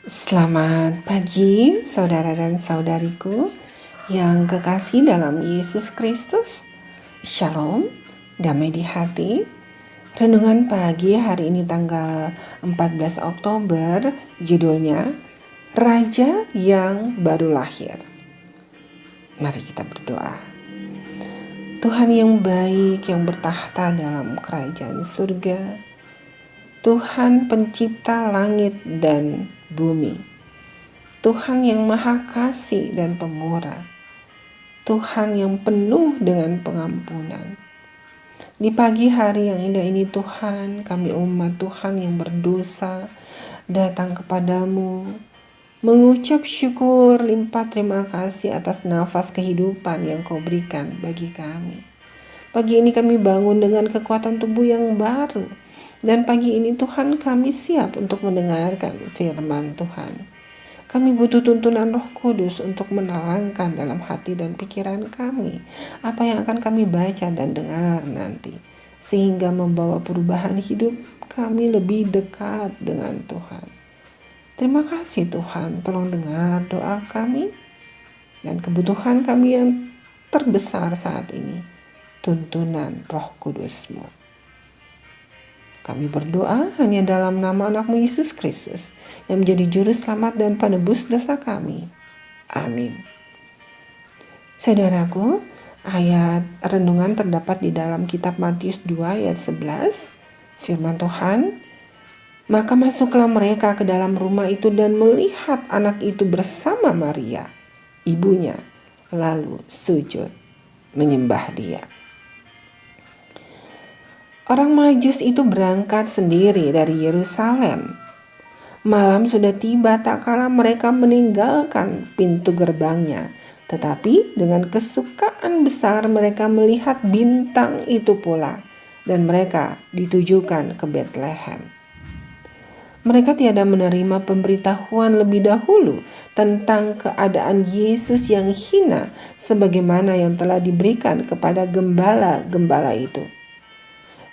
Selamat pagi, saudara dan saudariku yang kekasih dalam Yesus Kristus. Shalom, damai di hati. Renungan pagi hari ini tanggal 14 Oktober, judulnya Raja yang Baru Lahir. Mari kita berdoa. Tuhan yang baik yang bertahta dalam kerajaan surga, Tuhan pencipta langit dan bumi, Tuhan yang maha kasih dan pemurah, Tuhan yang penuh dengan pengampunan. Di pagi hari yang indah ini Tuhan, kami umat Tuhan yang berdosa datang kepadamu, mengucap syukur limpah terima kasih atas nafas kehidupan yang Kau berikan bagi kami. Pagi ini kami bangun dengan kekuatan tubuh yang baru. Dan pagi ini Tuhan kami siap untuk mendengarkan firman Tuhan. Kami butuh tuntunan Roh Kudus untuk menerangkan dalam hati dan pikiran kami apa yang akan kami baca dan dengar nanti. Sehingga membawa perubahan hidup kami lebih dekat dengan Tuhan. Terima kasih Tuhan, tolong dengar doa kami dan kebutuhan kami yang terbesar saat ini. Tuntunan Roh Kudus-Mu. Kami berdoa hanya dalam nama Anak-Mu Yesus Kristus yang menjadi juru selamat dan penebus dosa kami. Amin. Saudaraku, ayat renungan terdapat di dalam kitab Matius 2 ayat 11. Firman Tuhan, maka masuklah mereka ke dalam rumah itu dan melihat anak itu bersama Maria, ibunya, lalu sujud menyembah dia. Orang Majus itu berangkat sendiri dari Yerusalem. Malam sudah tiba tak kala mereka meninggalkan pintu gerbangnya. Tetapi dengan kesukaan besar mereka melihat bintang itu pula. Dan mereka ditujukan ke Betlehem. Mereka tiada menerima pemberitahuan lebih dahulu tentang keadaan Yesus yang hina sebagaimana yang telah diberikan kepada gembala-gembala itu.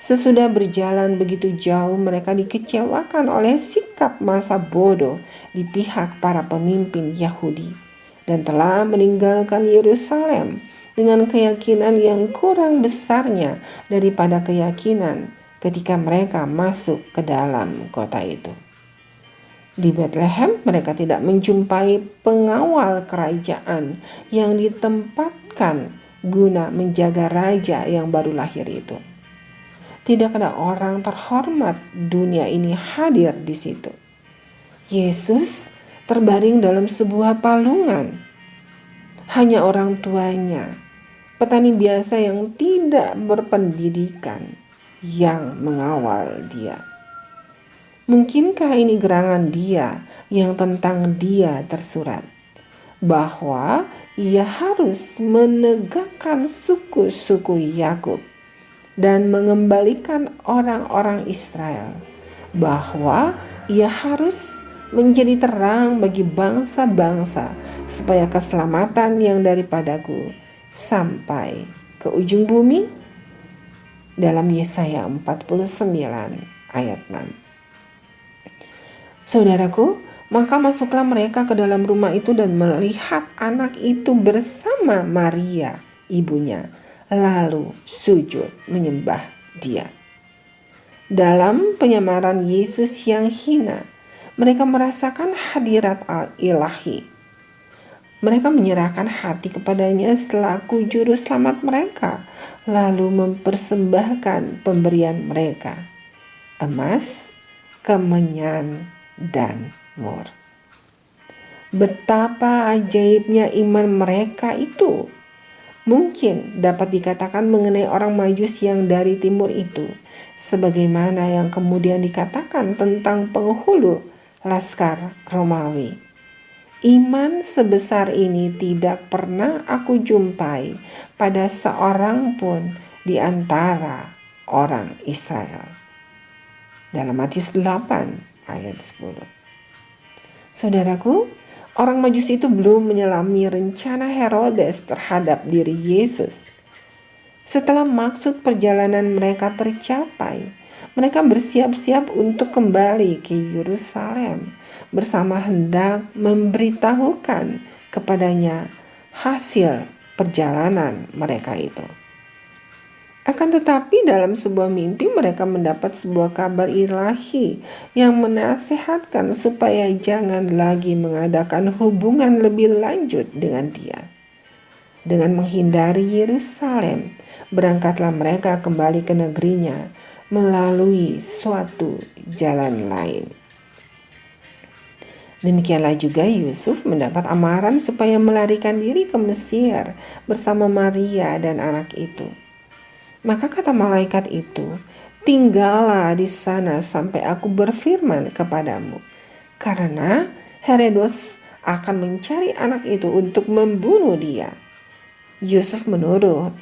Sesudah berjalan begitu jauh, mereka dikecewakan oleh sikap masa bodoh di pihak para pemimpin Yahudi dan telah meninggalkan Yerusalem dengan keyakinan yang kurang besarnya daripada keyakinan ketika mereka masuk ke dalam kota itu. Di Betlehem mereka tidak menjumpai pengawal kerajaan yang ditempatkan guna menjaga raja yang baru lahir itu. Tidak ada orang terhormat dunia ini hadir di situ. Yesus terbaring dalam sebuah palungan. Hanya orang tuanya, petani biasa yang tidak berpendidikan, yang mengawal dia. Mungkinkah ini gerangan dia yang tentang dia tersurat? Bahwa ia harus menegakkan suku-suku Yakub dan mengembalikan orang-orang Israel, bahwa ia harus menjadi terang bagi bangsa-bangsa supaya keselamatan yang daripadaku sampai ke ujung bumi. Dalam Yesaya 49 ayat 6. Saudaraku, maka masuklah mereka ke dalam rumah itu dan melihat anak itu bersama Maria, ibunya, lalu sujud menyembah dia. Dalam penyamaran Yesus yang hina, mereka merasakan hadirat ilahi. Mereka menyerahkan hati kepadanya selaku juru selamat mereka, lalu mempersembahkan pemberian mereka, emas, kemenyan, dan mur. Betapa ajaibnya iman mereka itu. Mungkin dapat dikatakan mengenai orang Majus yang dari timur itu, sebagaimana yang kemudian dikatakan tentang penghulu laskar Romawi. Iman sebesar ini tidak pernah aku jumpai pada seorang pun di antara orang Israel. Dalam Matius 8 ayat 10. Saudaraku, orang Majus itu belum menyelami rencana Herodes terhadap diri Yesus. Setelah maksud perjalanan mereka tercapai, Mereka bersiap-siap untuk kembali ke Yerusalem bersama hendak memberitahukan kepadanya hasil perjalanan mereka itu. Akan tetapi dalam sebuah mimpi mereka mendapat sebuah kabar ilahi yang menasihatkan supaya jangan lagi mengadakan hubungan lebih lanjut dengan dia. Dengan menghindari Yerusalem, berangkatlah mereka kembali ke negerinya melalui suatu jalan lain. Demikianlah juga Yusuf mendapat amaran supaya melarikan diri ke Mesir bersama Maria dan anak itu. Maka kata malaikat itu, "Tinggallah di sana sampai aku berfirman kepadamu, karena Herodes akan mencari anak itu untuk membunuh dia." Yusuf menurut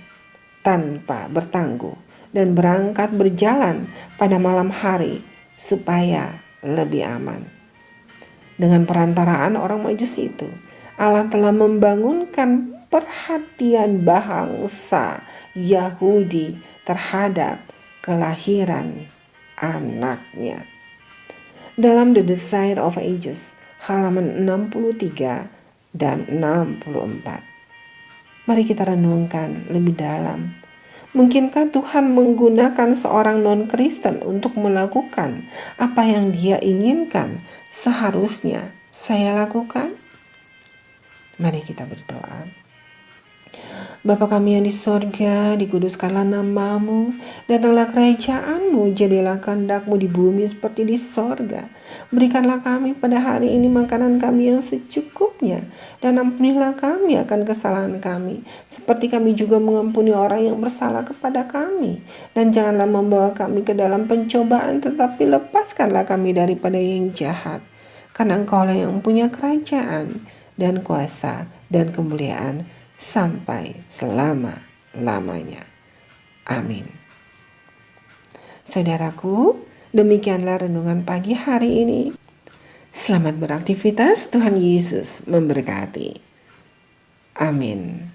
tanpa bertangguh dan berangkat berjalan pada malam hari supaya lebih aman. Dengan perantaraan orang Majus itu, Allah telah membangunkan perhatian bangsa Yahudi terhadap kelahiran anaknya. Dalam The Desire of Ages, halaman 63 dan 64. Mari kita renungkan lebih dalam. Mungkinkah Tuhan menggunakan seorang non-Kristen untuk melakukan apa yang Dia inginkan seharusnya saya lakukan? Mari kita berdoa. Bapa kami yang di sorga, dikuduskanlah namamu, datanglah kerajaanmu, jadilah kehendak-mu di bumi seperti di sorga. Berikanlah kami pada hari ini makanan kami yang secukupnya, dan ampunilah kami akan kesalahan kami, seperti kami juga mengampuni orang yang bersalah kepada kami. Dan janganlah membawa kami ke dalam pencobaan, tetapi lepaskanlah kami daripada yang jahat. Karena Engkaulah yang punya kerajaan, dan kuasa, dan kemuliaan, sampai selama-lamanya. Amin. Saudaraku, demikianlah renungan pagi hari ini. Selamat beraktivitas, Tuhan Yesus memberkati. Amin.